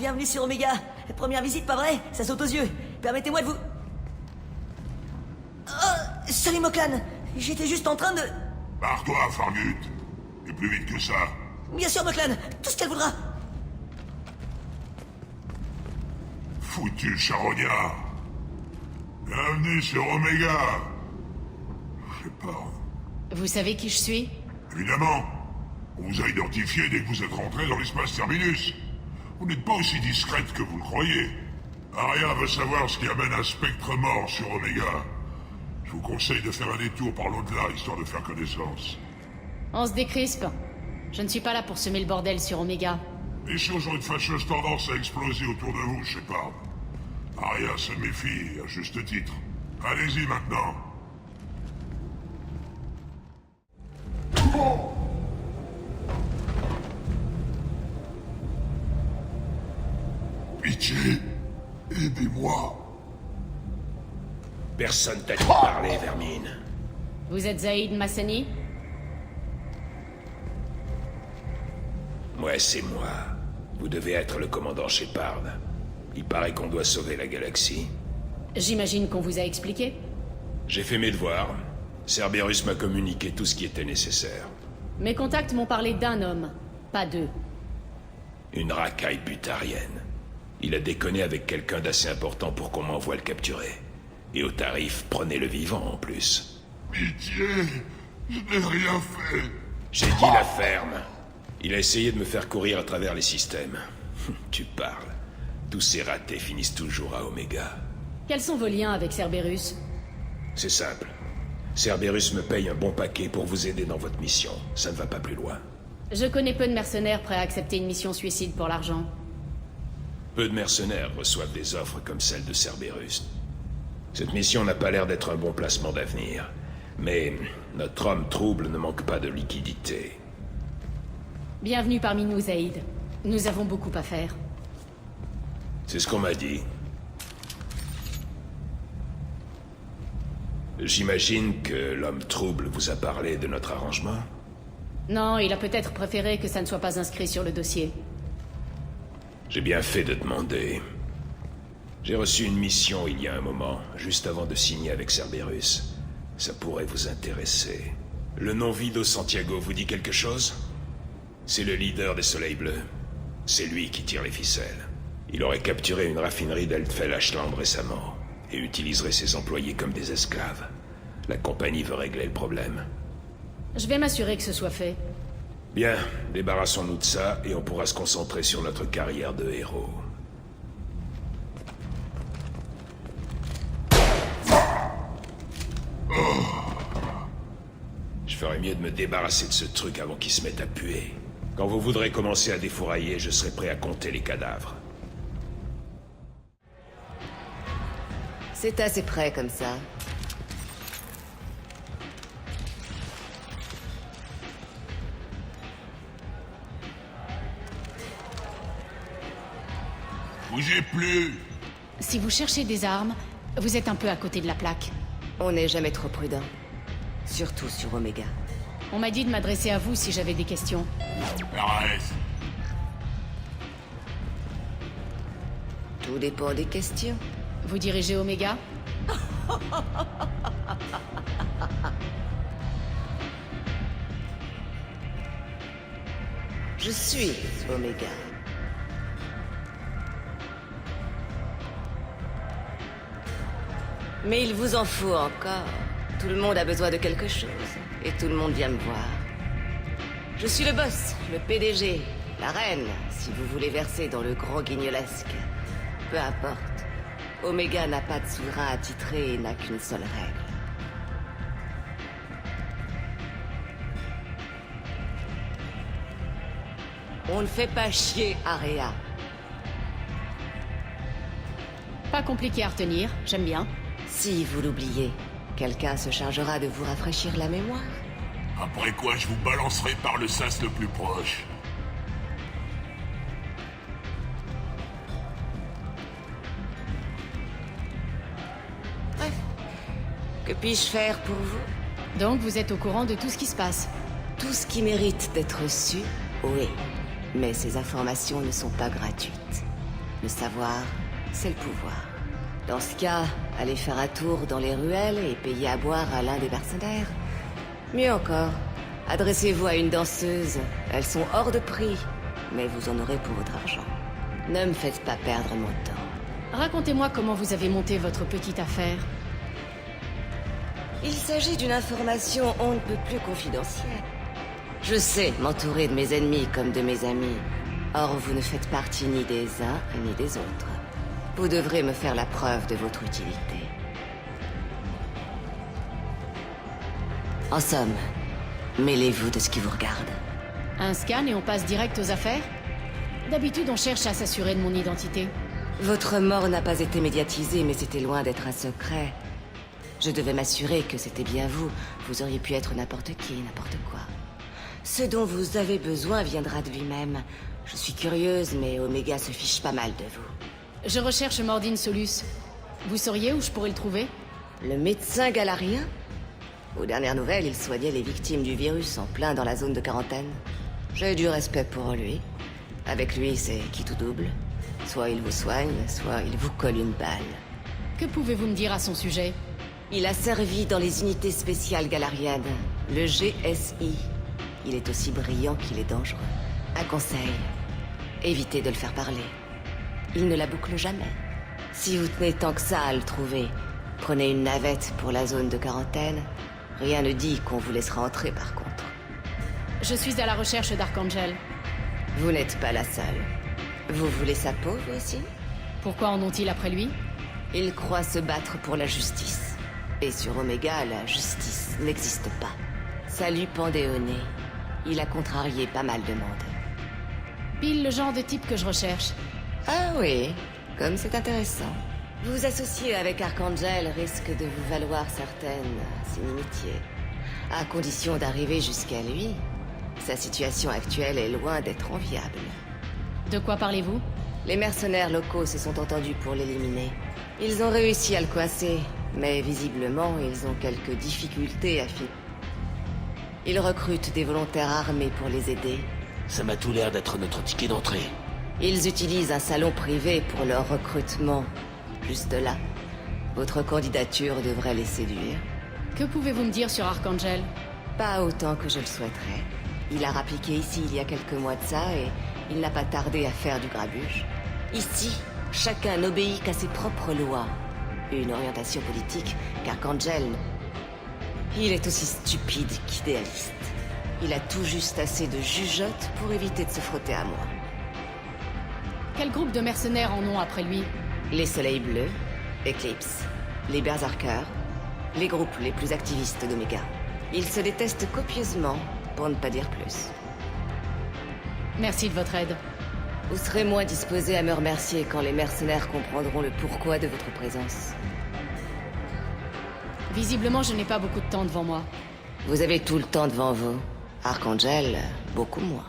bienvenue sur Omega. Première visite, pas vrai? Ça saute aux yeux. Permettez-moi de vous... Oh, salut Moklan. J'étais juste en train de... Barre-toi, Fargut. Et plus vite que ça. Bien sûr, Moklan. Tout ce qu'elle voudra. Foutu charognard. Bienvenue sur Omega. Je sais pas. Vous savez qui je suis? Évidemment. On vous a identifié dès que vous êtes rentré dans l'espace Terminus. Vous n'êtes pas aussi discrète que vous le croyez. Aria veut savoir ce qui amène un spectre mort sur Omega. Je vous conseille de faire un détour par l'au-delà, histoire de faire connaissance. On se décrispe. Je ne suis pas là pour semer le bordel sur Omega. Les choses ont une fâcheuse tendance à exploser autour de vous, Shepard. Aria se méfie, à juste titre. Allez-y maintenant. Pitié, aidez-moi. Personne t'a dit de parler, Vermine. Vous êtes Zaïd Massani? Ouais, c'est moi. Vous devez être le commandant Shepard. Il paraît qu'on doit sauver la galaxie. J'imagine qu'on vous a expliqué? J'ai fait mes devoirs. Cerberus m'a communiqué tout ce qui était nécessaire. Mes contacts m'ont parlé d'un homme, pas deux. Une racaille butarienne. Il a déconné avec quelqu'un d'assez important pour qu'on m'envoie le capturer. Et au tarif, prenez-le vivant en plus. Pitié, je n'ai rien fait. J'ai dit la ferme. Il a essayé de me faire courir à travers les systèmes. Tu parles. Tous ces ratés finissent toujours à Omega. Quels sont vos liens avec Cerberus? C'est simple. Cerberus me paye un bon paquet pour vous aider dans votre mission. Ça ne va pas plus loin. Je connais peu de mercenaires prêts à accepter une mission suicide pour l'argent. Peu de mercenaires reçoivent des offres comme celle de Cerberus. Cette mission n'a pas l'air d'être un bon placement d'avenir. Mais notre homme trouble ne manque pas de liquidité. Bienvenue parmi nous, Zaïd. Nous avons beaucoup à faire. C'est ce qu'on m'a dit. J'imagine que l'homme trouble vous a parlé de notre arrangement? Non, il a peut-être préféré que ça ne soit pas inscrit sur le dossier. J'ai bien fait de demander. J'ai reçu une mission il y a un moment, juste avant de signer avec Cerberus. Ça pourrait vous intéresser. Le nom Vido Santiago vous dit quelque chose? C'est le leader des Soleils Bleus. C'est lui qui tire les ficelles. Il aurait capturé une raffinerie d'Altfell-Ashland récemment, et utiliserait ses employés comme des esclaves. La compagnie veut régler le problème. Je vais m'assurer que ce soit fait. Bien, débarrassons-nous de ça, et on pourra se concentrer sur notre carrière de héros. Je ferais mieux de me débarrasser de ce truc avant qu'il se mette à puer. Quand vous voudrez commencer à défourailler, je serai prêt à compter les cadavres. C'est assez près comme ça. Bougez plus. Si vous cherchez des armes, vous êtes un peu à côté de la plaque. On n'est jamais trop prudent. Surtout sur Omega. On m'a dit de m'adresser à vous si j'avais des questions. RAS. Tout dépend des questions. Vous dirigez Omega? Je suis Omega. Mais il vous en faut encore. Tout le monde a besoin de quelque chose. Et tout le monde vient me voir. Je suis le boss, le PDG, la reine, si vous voulez verser dans le gros guignolesque. Peu importe. Omega n'a pas de souverain attitré et n'a qu'une seule règle. On ne fait pas chier Aria. Pas compliqué à retenir, j'aime bien. Si vous l'oubliez, quelqu'un se chargera de vous rafraîchir la mémoire. Après quoi, je vous balancerai par le sas le plus proche. Bref, que puis-je faire pour vous? Donc vous êtes au courant de tout ce qui se passe. Tout ce qui mérite d'être su, oui. Mais ces informations ne sont pas gratuites. Le savoir, c'est le pouvoir. Dans ce cas, allez faire un tour dans les ruelles et payer à boire à l'un des mercenaires. Mieux encore, adressez-vous à une danseuse. Elles sont hors de prix, mais vous en aurez pour votre argent. Ne me faites pas perdre mon temps. Racontez-moi comment vous avez monté votre petite affaire. Il s'agit d'une information on ne peut plus confidentielle. Je sais m'entourer de mes ennemis comme de mes amis. Or, vous ne faites partie ni des uns ni des autres. Vous devrez me faire la preuve de votre utilité. En somme, mêlez-vous de ce qui vous regarde. Un scan et on passe direct aux affaires? D'habitude, on cherche à s'assurer de mon identité. Votre mort n'a pas été médiatisée, mais c'était loin d'être un secret. Je devais m'assurer que c'était bien vous. Vous auriez pu être n'importe qui, n'importe quoi. Ce dont vous avez besoin viendra de lui-même. Je suis curieuse, mais Omega se fiche pas mal de vous. Je recherche Mordin Solus. Vous sauriez où je pourrais le trouver? Le médecin galarien? Aux dernières nouvelles, il soignait les victimes du virus en plein dans la zone de quarantaine. J'ai du respect pour lui. Avec lui, c'est qui tout double. Soit il vous soigne, soit il vous colle une balle. Que pouvez-vous me dire à son sujet? Il a servi dans les unités spéciales galariennes, le GSI. Il est aussi brillant qu'il est dangereux. Un conseil, évitez de le faire parler. Il ne la boucle jamais. Si vous tenez tant que ça à le trouver, prenez une navette pour la zone de quarantaine. Rien ne dit qu'on vous laissera entrer par contre. Je suis à la recherche d'Archangel. Vous n'êtes pas la seule. Vous voulez sa peau, vous aussi? Pourquoi en ont-ils après lui? Il croit se battre pour la justice. Et sur Omega, la justice n'existe pas. Ça lui pendait au nez. Il a contrarié pas mal de monde. Pile le genre de type que je recherche. Ah oui, comme c'est intéressant. Vous associer avec Archangel risque de vous valoir certaines inimitiés. À condition d'arriver jusqu'à lui. Sa situation actuelle est loin d'être enviable. De quoi parlez-vous? Les mercenaires locaux se sont entendus pour l'éliminer. Ils ont réussi à le coincer, mais visiblement, ils ont quelques difficultés à finir. Ils recrutent des volontaires armés pour les aider. Ça m'a tout l'air d'être notre ticket d'entrée. Ils utilisent un salon privé pour leur recrutement. Juste là. Votre candidature devrait les séduire. Que pouvez-vous me dire sur Archangel? Pas autant que je le souhaiterais. Il a rappliqué ici il y a quelques mois de ça et il n'a pas tardé à faire du grabuge. Ici, chacun n'obéit qu'à ses propres lois. Une orientation politique qu'Archangel... Il est aussi stupide qu'idéaliste. Il a tout juste assez de jugeote pour éviter de se frotter à moi. Quel groupe de mercenaires en ont après lui? Les Soleils Bleus, Eclipse, les Berserkers, les groupes les plus activistes d'Omega. Ils se détestent copieusement, pour ne pas dire plus. Merci de votre aide. Vous serez moins disposé à me remercier quand les mercenaires comprendront le pourquoi de votre présence. Visiblement, je n'ai pas beaucoup de temps devant moi. Vous avez tout le temps devant vous. Archangel, beaucoup moins.